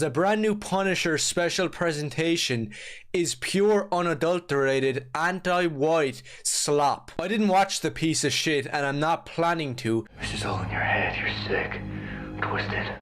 The brand new Punisher special presentation is pure unadulterated anti-white slop. I didn't watch the piece of shit and I'm not planning to. This is all in your head. You're sick, twisted.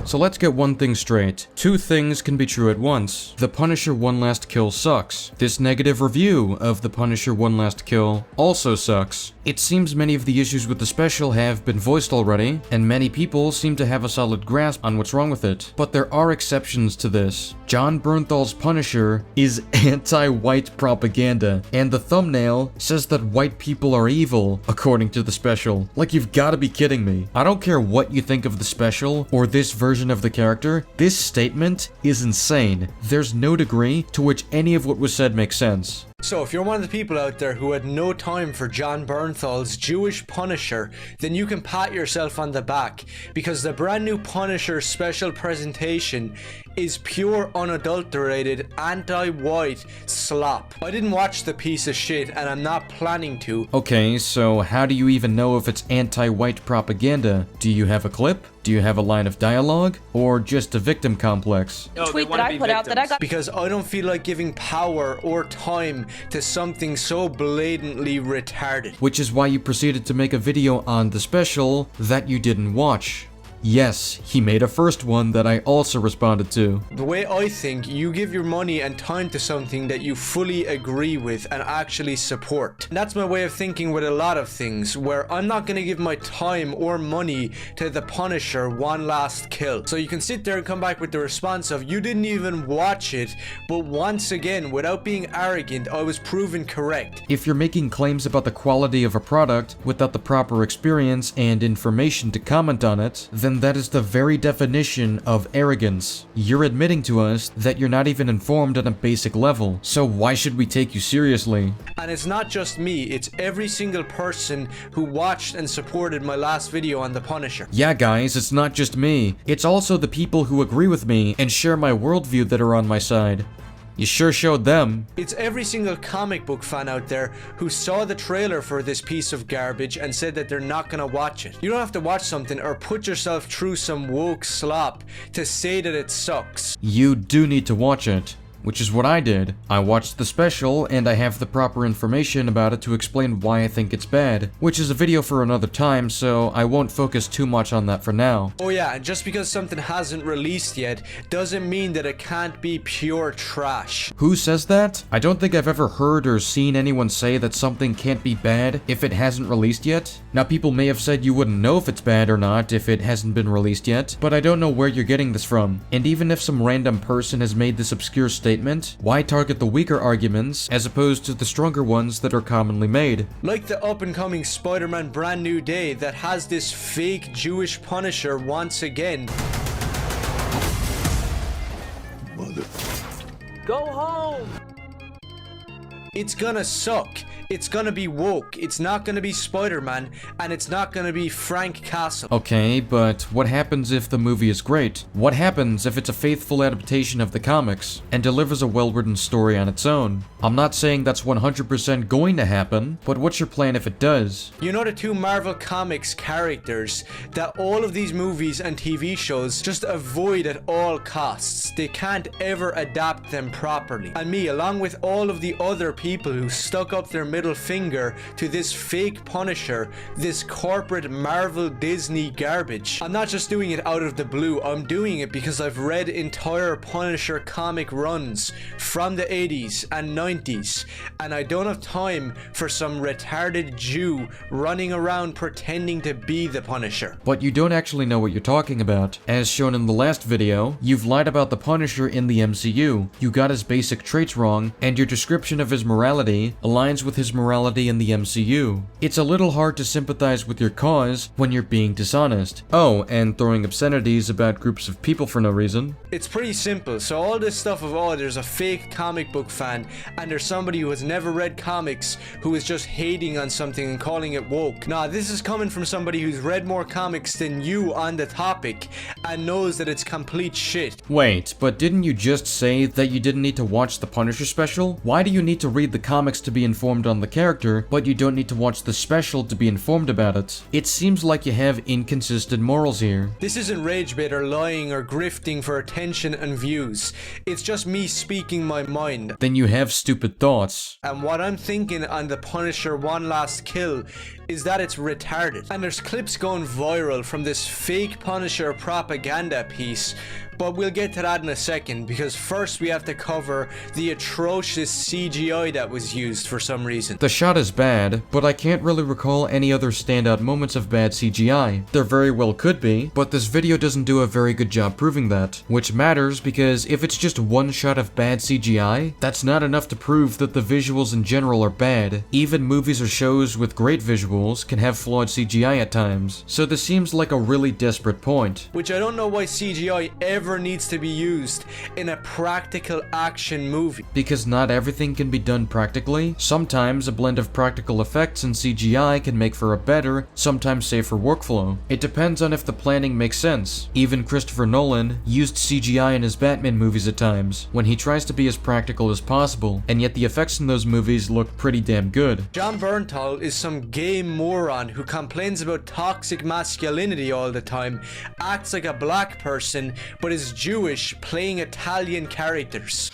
So let's get one thing straight. Two things can be true at once. The Punisher One Last Kill sucks. This negative review of The Punisher One Last Kill also sucks. It seems many of the issues with the special have been voiced already, and many people seem to have a solid grasp on what's wrong with it. But there are exceptions to this. Jon Bernthal's Punisher is anti-white propaganda, and the thumbnail says that white people are evil, according to the special. Like, you've gotta be kidding me. I don't care what you think of the special, or this version of the character, this statement is insane. There's no degree to which any of what was said makes sense. So if you're one of the people out there who had no time for Jon Bernthal's Jewish Punisher, then you can pat yourself on the back, because the brand new Punisher special presentation is pure unadulterated anti-white slop. I didn't watch the piece of shit and I'm not planning to. Okay, so how do you even know if it's anti-white propaganda? Do you have a clip? Do you have a line of dialogue? Or just a victim complex? The tweet that I put out that I got. Because I don't feel like giving power or time to something so blatantly retarded. Which is why you proceeded to make a video on the special that you didn't watch. Yes, he made a first one that I also responded to. The way I think, you give your money and time to something that you fully agree with and actually support. And that's my way of thinking with a lot of things, where I'm not going to give my time or money to the Punisher One Last Kill. So you can sit there and come back with the response of, you didn't even watch it, but once again, without being arrogant, I was proven correct. If you're making claims about the quality of a product without the proper experience and information to comment on it, then that is the very definition of arrogance. You're admitting to us that you're not even informed on a basic level, so why should we take you seriously? And it's not just me, it's every single person who watched and supported my last video on the Punisher. Yeah guys, it's not just me. It's also the people who agree with me and share my worldview that are on my side. You sure showed them. It's every single comic book fan out there who saw the trailer for this piece of garbage and said that they're not gonna watch it. You don't have to watch something or put yourself through some woke slop to say that it sucks. You do need to watch it. Which is what I did. I watched the special, and I have the proper information about it to explain why I think it's bad, which is a video for another time, so I won't focus too much on that for now. Oh yeah, and just because something hasn't released yet, doesn't mean that it can't be pure trash. Who says that? I don't think I've ever heard or seen anyone say that something can't be bad if it hasn't released yet. Now, people may have said you wouldn't know if it's bad or not if it hasn't been released yet, but I don't know where you're getting this from. And even if some random person has made this obscure statement, why target the weaker arguments as opposed to the stronger ones that are commonly made? Like the up-and-coming Spider-Man Brand New Day that has this fake Jewish Punisher once again. Go home. It's gonna suck. It's gonna be woke. It's not gonna be Spider-Man, and it's not gonna be Frank Castle. Okay, but what happens if the movie is great? What happens if it's a faithful adaptation of the comics and delivers a well-written story on its own? I'm not saying that's 100% going to happen, but what's your plan if it does? You know the two Marvel Comics characters that all of these movies and TV shows just avoid at all costs. They can't ever adapt them properly. And me, along with all of the other people who stuck up their middle finger to this fake Punisher, this corporate Marvel Disney garbage. I'm not just doing it out of the blue, I'm doing it because I've read entire Punisher comic runs from the 80s and 90s, and I don't have time for some retarded Jew running around pretending to be the Punisher. But you don't actually know what you're talking about. As shown in the last video, you've lied about the Punisher in the MCU. You got his basic traits wrong, and your description of his morality aligns with his morality in the MCU. It's a little hard to sympathize with your cause when you're being dishonest. Oh, and throwing obscenities about groups of people for no reason. It's pretty simple. So all this stuff of, oh, there's a fake comic book fan and there's somebody who has never read comics who is just hating on something and calling it woke. Nah, this is coming from somebody who's read more comics than you on the topic and knows that it's complete shit. Wait, but didn't you just say that you didn't need to watch the Punisher special? Why do you need to read the comics to be informed on the character, but you don't need to watch the special to be informed about it. It seems like you have inconsistent morals here. This isn't rage bait or lying or grifting for attention and views. It's just me speaking my mind. Then you have stupid thoughts. And what I'm thinking on the Punisher One Last Kill is that it's retarded. And there's clips going viral from this fake Punisher propaganda piece, but we'll get to that in a second, because first we have to cover the atrocious CGI that was used for some reason. The shot is bad, but I can't really recall any other standout moments of bad CGI. There very well could be, but this video doesn't do a very good job proving that. Which matters, because if it's just one shot of bad CGI, that's not enough to prove that the visuals in general are bad. Even movies or shows with great visuals can have flawed CGI at times, so this seems like a really desperate point. Which I don't know why CGI ever needs to be used in a practical action movie. Because not everything can be done practically. Sometimes a blend of practical effects and CGI can make for a better, sometimes safer workflow. It depends on if the planning makes sense. Even Christopher Nolan used CGI in his Batman movies at times, when he tries to be as practical as possible, and yet the effects in those movies look pretty damn good. Jon Bernthal is some gay moron who complains about toxic masculinity all the time, acts like a black person, but is Jewish, playing Italian characters.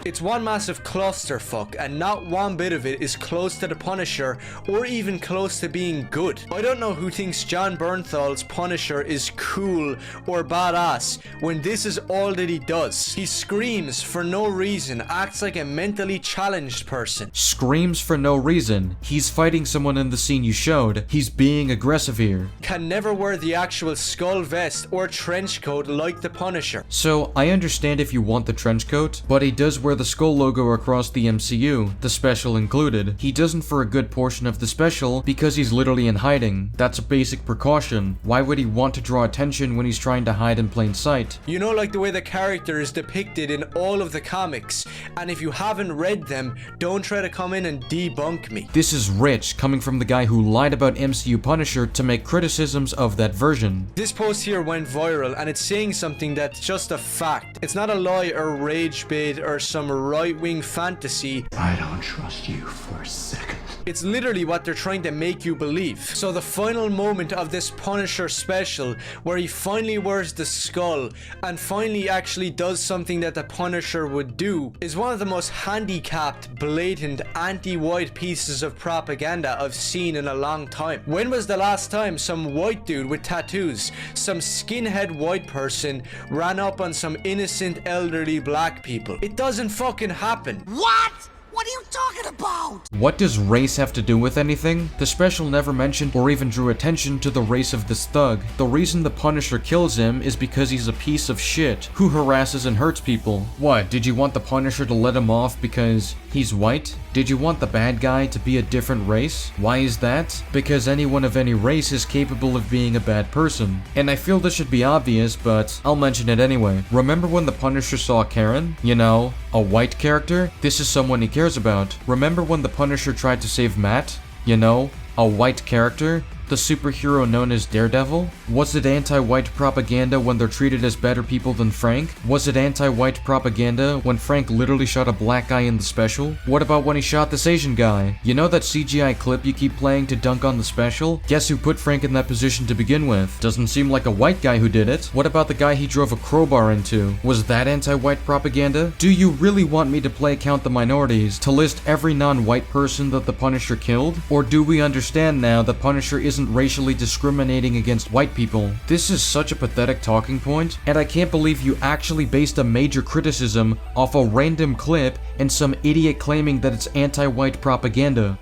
It's one massive clusterfuck, and not one bit of it is close to the Punisher or even close to being good. I don't know who thinks Jon Bernthal's Punisher is cool or badass when this is all that he does. He screams for no reason, acts like a mentally challenged person. Screams for no reason. He's fighting someone in the scene you showed. He's being aggressive here. Can never wear the actual skull vest or trench coat like the Punisher. So, I understand if you want the trench coat, but he does wear the skull logo across the MCU, the special included. He doesn't for a good portion of the special because he's literally in hiding. That's a basic precaution. Why would he want to draw attention when he's trying to hide in plain sight? You know, like the way the character is depicted in all of the comics, and if you haven't read them, don't try to come in and debunk me. This is rich, coming from the guy who lied about MCU Punisher to make criticisms of that version. This post here went viral, and it's saying something that's just a fact. It's not a lie or rage bait or some right-wing fantasy. I don't trust you for a second. It's literally what they're trying to make you believe. So the final moment of this Punisher special, where he finally wears the skull and finally actually does something that the Punisher would do, is one of the most handicapped, blatant, anti-white pieces of propaganda I've seen in a long time. When was the last time some white dude with tattoos, some skinhead white person, ran up on some innocent elderly black people? It doesn't fucking happen. What? What are you talking about? What does race have to do with anything? The special never mentioned or even drew attention to the race of this thug. The reason the Punisher kills him is because he's a piece of shit who harasses and hurts people. What, did you want the Punisher to let him off because he's white? Did you want the bad guy to be a different race? Why is that? Because anyone of any race is capable of being a bad person. And I feel this should be obvious, but I'll mention it anyway. Remember when the Punisher saw Karen? You know, a white character? This is someone he cares about. Remember when the Punisher tried to save Matt? You know, a white character? The superhero known as Daredevil? Was it anti-white propaganda when they're treated as better people than Frank? Was it anti-white propaganda when Frank literally shot a black guy in the special? What about when he shot this Asian guy? You know that CGI clip you keep playing to dunk on the special? Guess who put Frank in that position to begin with? Doesn't seem like a white guy who did it. What about the guy he drove a crowbar into? Was that anti-white propaganda? Do you really want me to play Count the Minorities to list every non-white person that the Punisher killed? Or do we understand now that Punisher isn't racially discriminating against white people? This is such a pathetic talking point, and I can't believe you actually based a major criticism off a random clip and some idiot claiming that it's anti-white propaganda.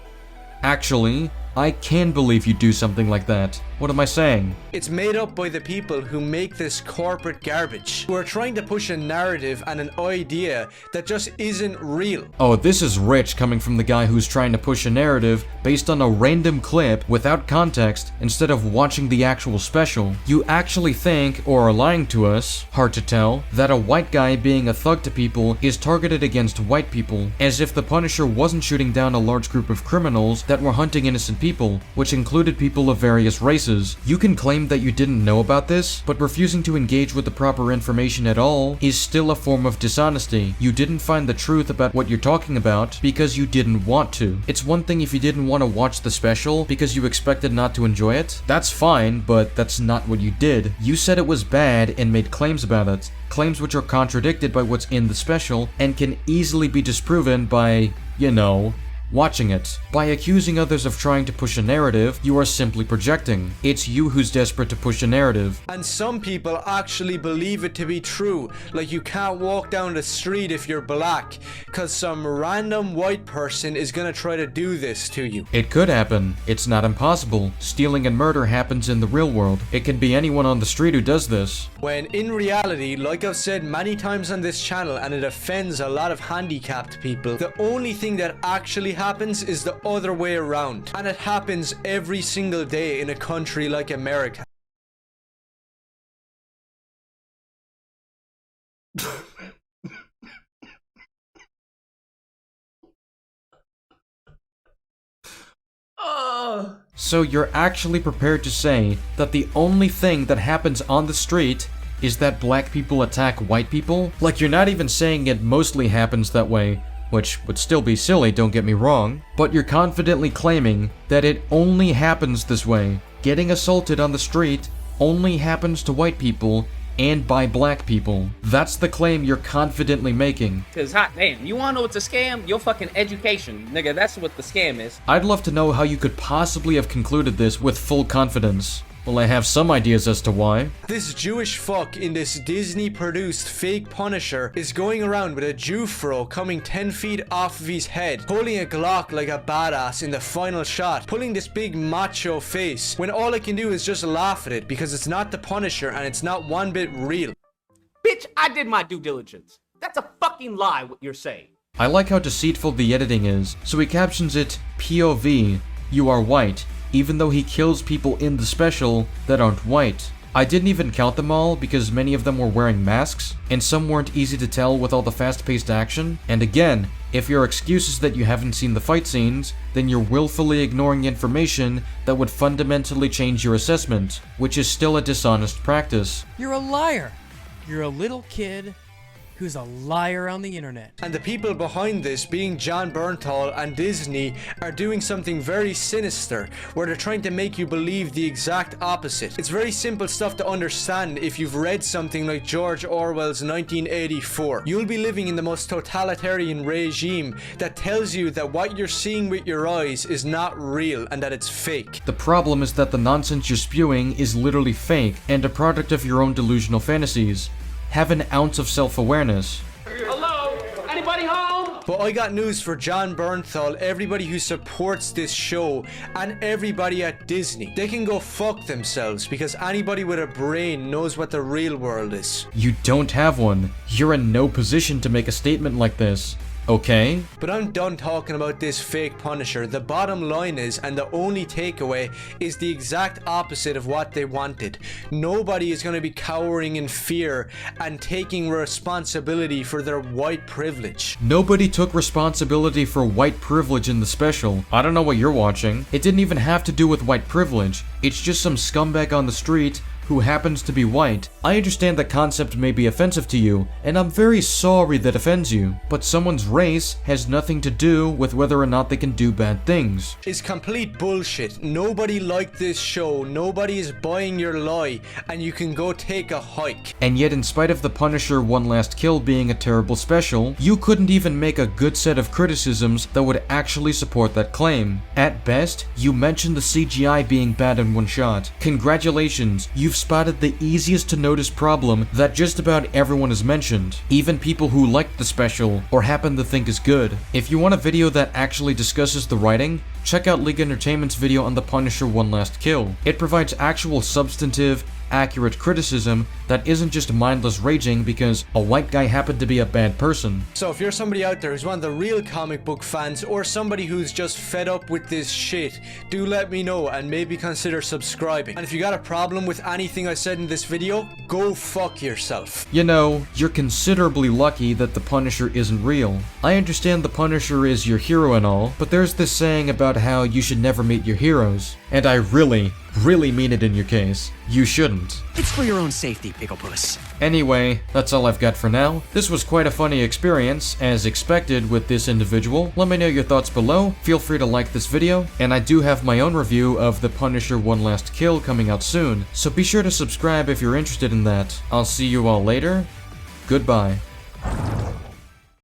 Actually, I can believe you do something like that. What am I saying? It's made up by the people who make this corporate garbage, who are trying to push a narrative and an idea that just isn't real. Oh, this is rich coming from the guy who's trying to push a narrative based on a random clip without context instead of watching the actual special. You actually think, or are lying to us, hard to tell, that a white guy being a thug to people is targeted against white people, as if the Punisher wasn't shooting down a large group of criminals that were hunting innocent people, which included people of various races. You can claim that you didn't know about this, but refusing to engage with the proper information at all is still a form of dishonesty. You didn't find the truth about what you're talking about because you didn't want to. It's one thing if you didn't want to watch the special because you expected not to enjoy it. That's fine, but that's not what you did. You said it was bad and made claims about it. Claims which are contradicted by what's in the special and can easily be disproven by, you know, watching it. By accusing others of trying to push a narrative, you are simply projecting. It's you who's desperate to push a narrative. And some people actually believe it to be true, like you can't walk down the street if you're black, cause some random white person is gonna try to do this to you. It could happen. It's not impossible. Stealing and murder happens in the real world. It can be anyone on the street who does this. When in reality, like I've said many times on this channel, and it offends a lot of handicapped people, the only thing that actually happens is the other way around. And it happens every single day in a country like America. So you're actually prepared to say that the only thing that happens on the street is that black people attack white people? Like, you're not even saying it mostly happens that way, which would still be silly, don't get me wrong, but you're confidently claiming that it only happens this way. Getting assaulted on the street only happens to white people and by black people. That's the claim you're confidently making. Cause hot damn, you wanna know what's a scam? Your fucking education. Nigga, that's what the scam is. I'd love to know how you could possibly have concluded this with full confidence. Well, I have some ideas as to why. This Jewish fuck in this Disney-produced fake Punisher is going around with a Jew fro coming 10 feet off of his head, holding a Glock like a badass in the final shot, pulling this big macho face, when all I can do is just laugh at it because it's not the Punisher and it's not one bit real. Bitch, I did my due diligence. That's a fucking lie what you're saying. I like how deceitful the editing is, so he captions it POV, you are white, even though he kills people in the special that aren't white. I didn't even count them all because many of them were wearing masks, and some weren't easy to tell with all the fast-paced action. And again, if your excuse is that you haven't seen the fight scenes, then you're willfully ignoring information that would fundamentally change your assessment, which is still a dishonest practice. You're a liar. You're a little kid who's a liar on the internet. And the people behind this, being John Bernthal and Disney, are doing something very sinister, where they're trying to make you believe the exact opposite. It's very simple stuff to understand if you've read something like George Orwell's 1984. You'll be living in the most totalitarian regime that tells you that what you're seeing with your eyes is not real and that it's fake. The problem is that the nonsense you're spewing is literally fake and a product of your own delusional fantasies. Have an ounce of self-awareness. Hello? Anybody home? But I got news for John Bernthal, everybody who supports this show, and everybody at Disney. They can go fuck themselves because anybody with a brain knows what the real world is. You don't have one. You're in no position to make a statement like this. Okay? But I'm done talking about this fake Punisher. The bottom line is, and the only takeaway, is the exact opposite of what they wanted. Nobody is going to be cowering in fear and taking responsibility for their white privilege. Nobody took responsibility for white privilege in the special. I don't know what you're watching. It didn't even have to do with white privilege. It's just some scumbag on the street who happens to be white. I understand the concept may be offensive to you, and I'm very sorry that offends you, but someone's race has nothing to do with whether or not they can do bad things. It's complete bullshit. Nobody liked this show, nobody is buying your lie, and you can go take a hike. And yet, in spite of the Punisher One Last Kill being a terrible special, you couldn't even make a good set of criticisms that would actually support that claim. At best, you mentioned the CGI being bad in one shot. Congratulations, you've spotted the easiest to notice problem that just about everyone has mentioned, even people who liked the special or happen to think is good. If you want a video that actually discusses the writing, check out League Entertainment's video on the Punisher One Last Kill. It provides actual substantive, accurate criticism that isn't just mindless raging because a white guy happened to be a bad person. So if you're somebody out there who's one of the real comic book fans, or somebody who's just fed up with this shit, do let me know and maybe consider subscribing. And if you got a problem with anything I said in this video, go fuck yourself. You know, you're considerably lucky that the Punisher isn't real. I understand the Punisher is your hero and all, but there's this saying about about how you should never meet your heroes. And I really mean it in your case. You shouldn't. It's for your own safety, Pickle Puss. Anyway, that's all I've got for now. This was quite a funny experience, as expected with this individual. Let me know your thoughts below. Feel free to like this video, and I do have my own review of The Punisher One Last Kill coming out soon, so be sure to subscribe if you're interested in that. I'll see you all later. Goodbye.